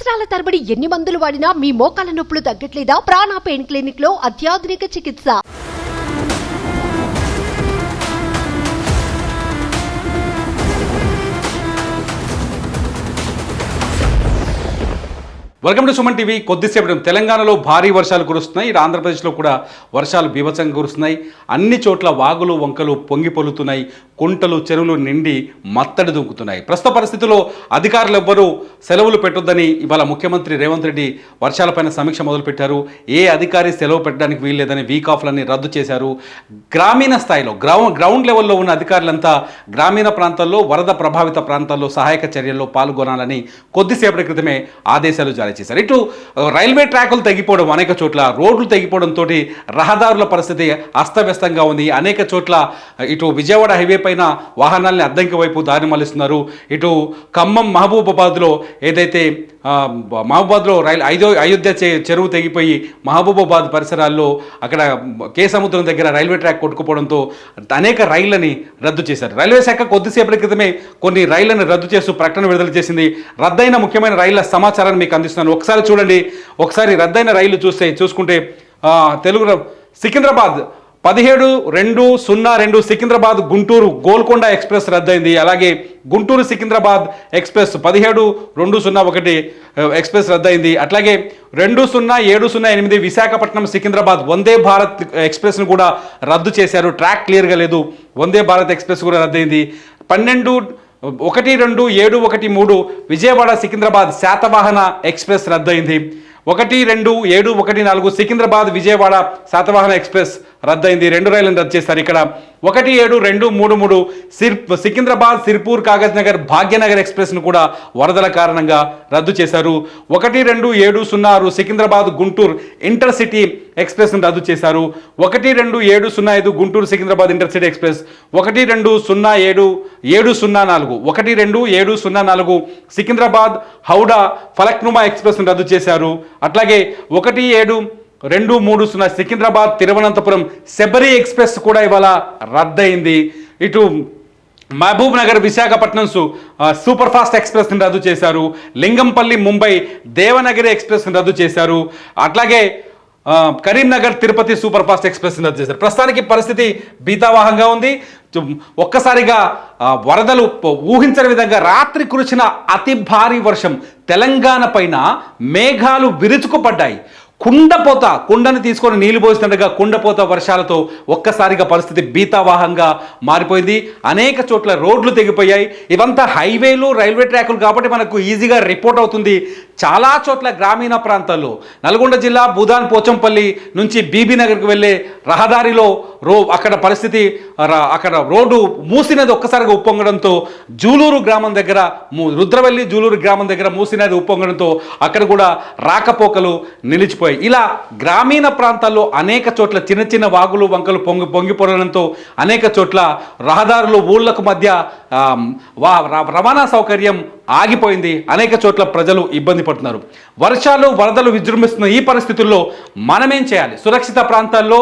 సంవత్సరాల తరబడి ఎన్ని మందులు వాడినా మీ మోకాల నొప్పులు తగ్గట్లేదా? ప్రాణ పెయిన్ క్లినిక్ లో అత్యాధునిక చికిత్స. Welcome to Suman TV. కొద్దిసేపు తెలంగాణలో భారీ వర్షాలు కురుస్తున్నాయి. ఇటు ఆంధ్రప్రదేశ్లో కూడా వర్షాలు బీభత్సంగా కురుస్తున్నాయి. అన్ని చోట్ల వాగులు వంకలు పొంగి పొలుతున్నాయి. కుంటలు చెరువులు నిండి మత్తడి దూకుతున్నాయి. ప్రస్తుత పరిస్థితుల్లో అధికారులు ఎవ్వరూ సెలవులు పెట్టొద్దని ఇవాళ ముఖ్యమంత్రి రేవంత్ రెడ్డి వర్షాలపైన సమీక్ష మొదలుపెట్టారు. ఏ అధికారి సెలవు పెట్టడానికి వీల్లేదని వీక్ ఆఫ్లన్నీ రద్దు చేశారు. గ్రామీణ స్థాయిలో గ్రౌండ్ లెవెల్లో ఉన్న అధికారులంతా గ్రామీణ ప్రాంతాల్లో వరద ప్రభావిత ప్రాంతాల్లో సహాయక చర్యల్లో పాల్గొనాలని కొద్దిసేపటి క్రితమే ఆదేశాలు జారీ చేశారు. ఇటు రైల్వే ట్రాకులు తెగిపోవడం, అనేక చోట్ల రోడ్లు తెగిపోవడంతో రహదారుల పరిస్థితి అస్తవ్యస్తంగా ఉంది. అనేక చోట్ల ఇటు విజయవాడ హైవే పైన వాహనాలని అద్దంకి వైపు దారి మళ్లిస్తున్నారు. ఇటు ఖమ్మం మహబూబాబాద్లో ఏదైతే మహబూబాబాద్లో అయోధ్య చెరువు తెగిపోయి మహబూబాబాద్ పరిసరాల్లో అక్కడ కేసముద్రం దగ్గర రైల్వే ట్రాక్ కొట్టుకుపోవడంతో అనేక రైళ్లని రద్దు చేశారు. రైల్వే శాఖ కొద్దిసేపటి క్రితమే కొన్ని రైళ్లను రద్దు చేస్తూ ప్రకటన విడుదల చేసింది. రద్దయిన ముఖ్యమైన రైళ్ల సమాచారాన్ని మీకు అందిస్తున్నాను. ఒకసారి చూడండి. ఒకసారి రద్దయిన రైళ్లు చూసుకుంటే తెలుగు సికింద్రాబాద్ 17-2-02 సికింద్రాబాద్ గుంటూరు గోల్కొండ ఎక్స్ప్రెస్ రద్దయింది. అలాగే గుంటూరు సికింద్రాబాద్ ఎక్స్ప్రెస్ 17-2-01 ఎక్స్ప్రెస్ రద్దయింది. అట్లాగే 20-708 విశాఖపట్నం సికింద్రాబాద్ వందే భారత్ ఎక్స్ప్రెస్ను కూడా రద్దు చేశారు. ట్రాక్ క్లియర్గా లేదు. వందే భారత్ ఎక్స్ప్రెస్ కూడా రద్దయింది. 12-1-2-713 విజయవాడ సికింద్రాబాద్ శాతవాహన ఎక్స్ప్రెస్ రద్దయింది. 1-2-714 సికింద్రాబాద్ విజయవాడ శాతవాహన ఎక్స్ప్రెస్ రద్దయింది. 2 రైళ్లను రద్దు చేస్తారు. ఇక్కడ 1-7-2-33 సికింద్రాబాద్ సిర్పూర్ కాగజ్ నగర్ భాగ్యనగర్ ఎక్స్ప్రెస్ను కూడా వరదల కారణంగా రద్దు చేశారు. 1-2-706 సికింద్రాబాద్ గుంటూరు ఇంటర్సిటీ ఎక్స్ప్రెస్ను రద్దు చేశారు. 1-2-705 గుంటూరు సికింద్రాబాద్ ఇంటర్సిటీ ఎక్స్ప్రెస్. 1-2-0-704 1-2-704 సికింద్రాబాద్ హౌడా ఫలక్నుమా ఎక్స్ప్రెస్ను రద్దు చేశారు. అట్లాగే 1-7-2-30 సికింద్రాబాద్ తిరువనంతపురం శబరి ఎక్స్ప్రెస్ కూడా ఇవాళ రద్దయింది. ఇటు మహబూబ్ నగర్ విశాఖపట్నం సూపర్ ఫాస్ట్ ఎక్స్ప్రెస్ని రద్దు చేశారు. లింగంపల్లి ముంబై దేవనగిరి ఎక్స్ప్రెస్ని రద్దు చేశారు. అట్లాగే కరీంనగర్ తిరుపతి సూపర్ ఫాస్ట్ ఎక్స్ప్రెస్ని రద్దు చేశారు. ప్రస్తుతానికి పరిస్థితి భీతావహంగా ఉంది. ఒక్కసారిగా వరదలు ఊహించని విధంగా రాత్రి కురిసిన అతి భారీ వర్షం తెలంగాణ పైన మేఘాలు విరుచుకుపడ్డాయి. కుండను తీసుకొని నీళ్లు పోస్తుండగా కుండపోత వర్షాలతో ఒక్కసారిగా పరిస్థితి భీతావాహంగా మారిపోయింది. అనేక చోట్ల రోడ్లు తెగిపోయాయి. ఇవంతా హైవేలు రైల్వే ట్రాకులు కాబట్టి మనకు ఈజీగా రిపోర్ట్ అవుతుంది. చాలా చోట్ల గ్రామీణ ప్రాంతాల్లో నల్గొండ జిల్లా భూదాన్ పోచంపల్లి నుంచి బీబీ నగర్కి వెళ్ళే రహదారిలో అక్కడ పరిస్థితి అక్కడ రోడ్డు మూసినది ఒక్కసారిగా ఉప్పొంగడంతో జూలూరు గ్రామం దగ్గర రుద్రవెల్లి జూలూరు గ్రామం దగ్గర మూసినది ఉప్పొంగడంతో అక్కడ కూడా రాకపోకలు నిలిచిపోయాయి. ఇలా గ్రామీణ ప్రాంతాల్లో అనేక చోట్ల చిన్న చిన్న వాగులు వంకలు పొంగిపోవడంతో అనేక చోట్ల రహదారులు ఊళ్ళకు మధ్య రవాణా సౌకర్యం ఆగిపోయింది. అనేక చోట్ల ప్రజలు ఇబ్బంది పడుతున్నారు. వర్షాలు వరదలు విజృంభిస్తున్న ఈ పరిస్థితుల్లో మనమేం చేయాలి? సురక్షిత ప్రాంతాల్లో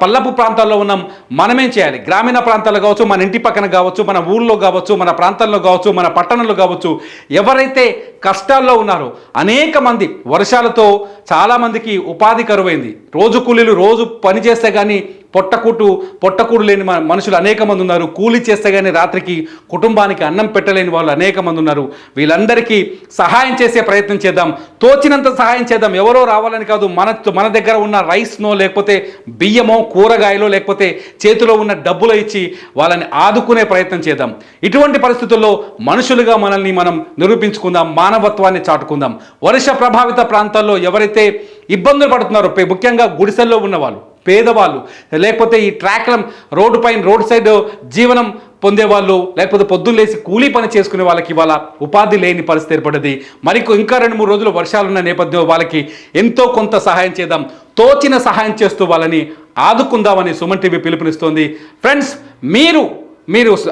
పల్లపు ప్రాంతాల్లో ఉన్నాం. మనమేం చేయాలి? గ్రామీణ ప్రాంతాల్లో కావచ్చు, మన ఇంటి పక్కన కావచ్చు, మన ఊళ్ళో కావచ్చు, మన ప్రాంతాల్లో కావచ్చు, మన పట్టణంలో కావచ్చు, ఎవరైతే కష్టాల్లో ఉన్నారో అనేక మంది వర్షాలతో చాలామందికి ఉపాధి కరువైంది. రోజు కూలీలు రోజు పని చేస్తే కానీ పొట్టకూడు లేని మనుషులు అనేక మంది ఉన్నారు. కూలీ చేస్తే కానీ రాత్రికి కుటుంబానికి అన్నం పెట్టలేని వాళ్ళు అనేక మంది ఉన్నారు. వీళ్ళందరికీ సహాయం చేసే ప్రయత్నం చేద్దాం. తోచినంత సహాయం చేద్దాం. ఎవరో రావాలని కాదు. మన దగ్గర ఉన్న రైస్నో లేకపోతే బియ్యమో కూరగాయలో లేకపోతే చేతిలో ఉన్న డబ్బులు ఇచ్చి వాళ్ళని ఆదుకునే ప్రయత్నం చేద్దాం. ఇటువంటి పరిస్థితుల్లో మనుషులుగా మనల్ని మనం నిరూపించుకుందాం. మానవత్వాన్ని చాటుకుందాం. వర్ష ప్రభావిత ప్రాంతాల్లో ఎవరైతే ఇబ్బందులు పడుతున్నారో, ముఖ్యంగా గుడిసెల్లో ఉన్నవాళ్ళు, పేదవాళ్ళు, లేకపోతే ఈ రోడ్డు సైడ్ జీవనం పొందేవాళ్ళు, లేకపోతే పొద్దున్న లేసి కూలీ పని చేసుకునే వాళ్ళకి ఇవాళ ఉపాధి లేని పరిస్థితి ఏర్పడింది. ఇంకా 2-3 రోజులు వర్షాలున్న నేపథ్యంలో వాళ్ళకి ఎంతో కొంత సహాయం చేద్దాం. తోచిన సహాయం చేస్తూ వాళ్ళని ఆదుకుందామని సుమన్ టీవీ పిలుపునిస్తోంది. ఫ్రెండ్స్, మీరు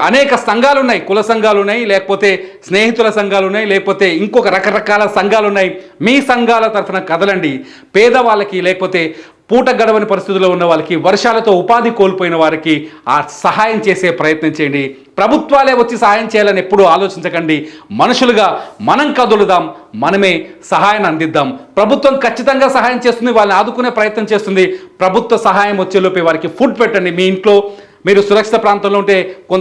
అనేక సంఘాలు ఉన్నాయి. కుల సంఘాలు ఉన్నాయి, లేకపోతే స్నేహితుల సంఘాలు ఉన్నాయి, లేకపోతే ఇంకొక రకరకాల సంఘాలు ఉన్నాయి. మీ సంఘాల తరఫున కదలండి. పేదవాళ్ళకి లేకపోతే పూట గడవని పరిస్థితుల్లో ఉన్న వాళ్ళకి, వర్షాలతో ఉపాధి కోల్పోయిన వారికి ఆ సహాయం చేసే ప్రయత్నం చేయండి. ప్రభుత్వాలే వచ్చి సహాయం చేయాలని ఎప్పుడూ ఆలోచించకండి. మనుషులుగా మనం కదులుదాం, మనమే సహాయాన్ని అందిద్దాం. ప్రభుత్వం ఖచ్చితంగా సహాయం చేస్తుంది, వాళ్ళని ఆదుకునే ప్రయత్నం చేస్తుంది. ప్రభుత్వ సహాయం వచ్చేలోపే వారికి ఫుడ్ పెట్టండి. మీ ఇంట్లో మీరు సురక్షిత ప్రాంతంలో ఉంటే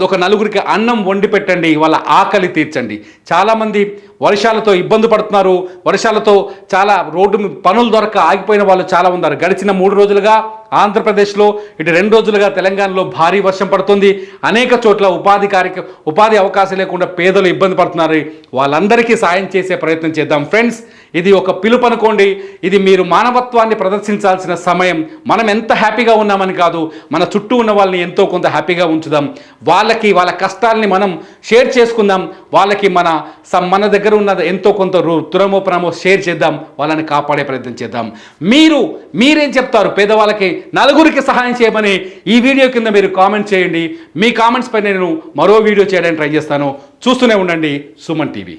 ఒక నలుగురికి అన్నం వండి పెట్టండి, వాళ్ళ ఆకలి తీర్చండి. చాలామంది వర్షాలతో ఇబ్బంది పడుతున్నారు, వర్షాలతో చాలా రోడ్డు పనులు దొరక ఆగిపోయిన వాళ్ళు చాలా ఉన్నారు. గడిచిన 3 రోజులుగా ఆంధ్రప్రదేశ్లో, ఇటు 2 రోజులుగా తెలంగాణలో భారీ వర్షం పడుతుంది. అనేక చోట్ల ఉపాధి అవకాశం లేకుండా పేదలు ఇబ్బంది పడుతున్నారు. వాళ్ళందరికీ సాయం చేసే ప్రయత్నం చేద్దాం. ఫ్రెండ్స్, ఇది ఒక పిలుపు అనుకోండి. ఇది మీరు మానవత్వాన్ని ప్రదర్శించాల్సిన సమయం. మనం ఎంత హ్యాపీగా ఉన్నామని కాదు, మన చుట్టూ ఉన్న వాళ్ళని ఎంతో కొంత హ్యాపీగా ఉంచుదాం. వాళ్ళ కష్టాలని మనం షేర్ చేసుకుందాం. వాళ్ళకి మన దగ్గర ఉన్న ఎంతో కొంత తురమోపరమో షేర్ చేద్దాం. వాళ్ళని కాపాడే ప్రయత్నం చేద్దాం. మీరేం చెప్తారు? పేదవాళ్ళకి నలుగురికి సహాయం చేయమని ఈ వీడియో కింద మీరు కామెంట్ చేయండి. మీ కామెంట్స్ పై నేను మరో వీడియో చేయడానికి ట్రై చేస్తాను. చూస్తూనే ఉండండి సుమన్ టీవీ.